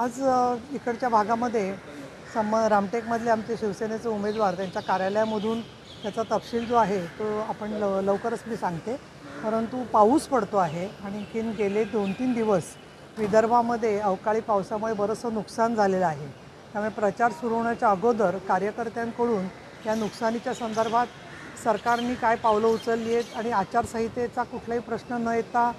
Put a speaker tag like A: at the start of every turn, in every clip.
A: आज इकडच्या भागामध्ये रामटेकमधले आमचे शिवसेनेचे उमेदवार त्यांच्या कार्यालयामधून त्याचा तपशील जो आहे तो आपण लवकरच मी सांगते। परंतु पाऊस पडतो आहे आणि आणखीन गेले 2-3 दिवस विदर्भामध्ये अवकाळी पावसामुळे बरंचसं नुकसान झालेलं आहे। त्यामुळे प्रचार सुरू होण्याच्या अगोदर कार्यकर्त्यांकडून या नुकसानीच्या संदर्भात सरकारने काय पावलं उचलली आहेत आणि आचारसंहितेचा कुठलाही प्रश्न न येता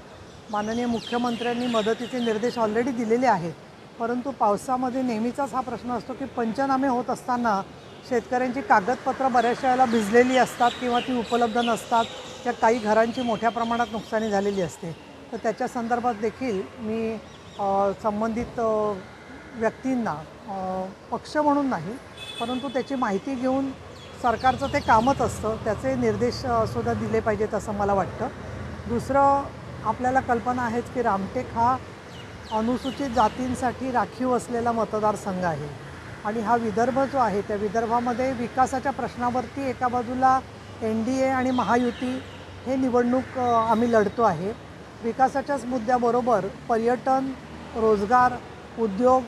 A: माननीय मुख्यमंत्र्यांनी मदतीचे निर्देश ऑलरेडी दिलेले आहेत। परंतु पावसामध्ये नेहमीचाच हा प्रश्न असतो की पंचनामे होत असताना शेतकऱ्यांची कागदपत्र बऱ्याचशा वेळेला भिजलेली असतात किंवा ती उपलब्ध नसतात, त्या काही घरांची मोठ्या प्रमाणात नुकसानी झालेली असते। तर त्याच्या संदर्भात देखील मी संबंधित व्यक्तींना पक्ष म्हणून नाही परंतु त्याची माहिती घेऊन सरकारचं ते कामच असतं, त्याचे निर्देश सुद्धा दिले पाहिजेत असं मला वाटतं। दुसरं आपल्याला कल्पना आहेच की रामटेक हा अनुसूचित जातींसाठी राखीव असलेला मतदारसंघ आहे आणि हा विदर्भ जो आहे त्या विदर्भामध्ये विकासाच्या प्रश्नावरती एका बाजूला NDA आणि महायुती हे निवडणूक आम्ही लढतो आहे। विकासाच्याच मुद्द्याबरोबर पर्यटन, रोजगार, उद्योग,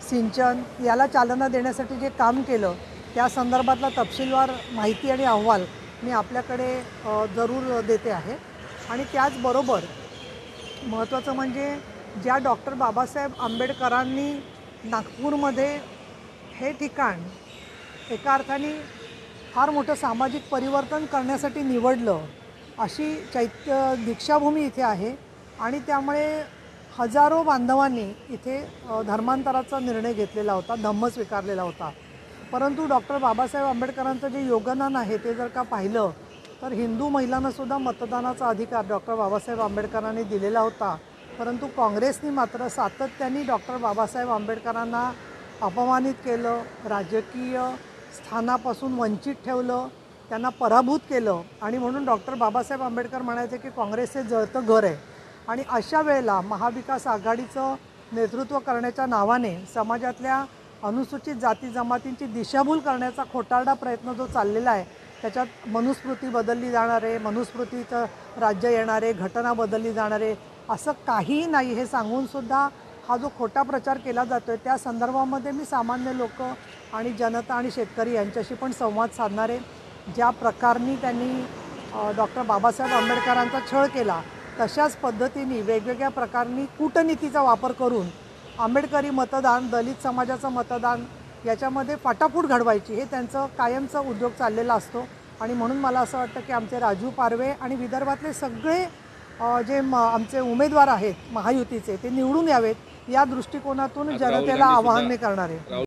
A: सिंचन याला चालना देण्यासाठी जे काम केलं त्या संदर्भातला तपशीलवार माहिती आणि अहवाल मी आपल्याकडे जरूर देते आहे। आणि त्याचबरोबर महत्त्वाचं म्हणजे ज्या डॉक्टर बाबासाहेब आंबेडकरांनी नागपूरमध्ये हे ठिकाण एका अर्थाने फार मोठं सामाजिक परिवर्तन करण्यासाठी निवडलं, अशी दीक्षाभूमी इथे आहे आणि त्यामुळे हजारो बांधवांनी इथे धर्मांतराचा निर्णय घेतलेला होता, धम्म स्वीकारलेला होता। परंतु डॉक्टर बाबासाहेब आंबेडकरांचं जे योगदान आहे ते जर का पाहिलं तर हिंदू महिलांनासुद्धा मतदानाचा अधिकार डॉक्टर बाबासाहेब आंबेडकरांनी दिलेला होता। परंतु काँग्रेसने मात्र सातत्याने डॉक्टर बाबासाहेब आंबेडकरांना अपमानित केलं, राजकीय स्थानापासून वंचित ठेवलं, त्यांना पराभूत केलं आणि म्हणून डॉक्टर बाबासाहेब आंबेडकर म्हणायचे की काँग्रेस हे जळतं घर आहे। आणि अशा वेळेला महाविकास आघाडीचं नेतृत्व करण्याच्या नावाने समाजातल्या अनुसूचित जाती जमातींची दिशाभूल करण्याचा खोटारडा प्रयत्न जो चाललेला आहे त्याच्यात मनुस्मृती बदलली जाणार आहे, मनुस्मृतीचं राज्य येणार आहे, घटना बदलली जाणार आहे, असं काहीही नाही हे सांगूनसुद्धा हा जो खोटा प्रचार केला जातो आहे त्या संदर्भामध्ये मी सामान्य लोक आणि जनता आणि शेतकरी यांच्याशी पण संवाद साधणार आहे। ज्या प्रकाराने त्यांनी डॉक्टर बाबासाहेब आंबेडकरांचा छळ केला तशाच पद्धतीने वेगवेगळ्या प्रकारांनी कूटनीतीचा वापर करून आंबेडकरी मतदान, दलित समाजाचं मतदान याच्यामध्ये फाटाफूट घडवायची हे त्यांचं कायमचा उद्योग चाललेला असतो। आणि म्हणून मला असं वाटतं की आमचे राजू पारवे आणि विदर्भातले सगळे जे आमचे उमेदवार आहेत महायुतीचे ते निवडून यावेत या दृष्टिकोनातून जनतेला आवाहन मी करणार आहे।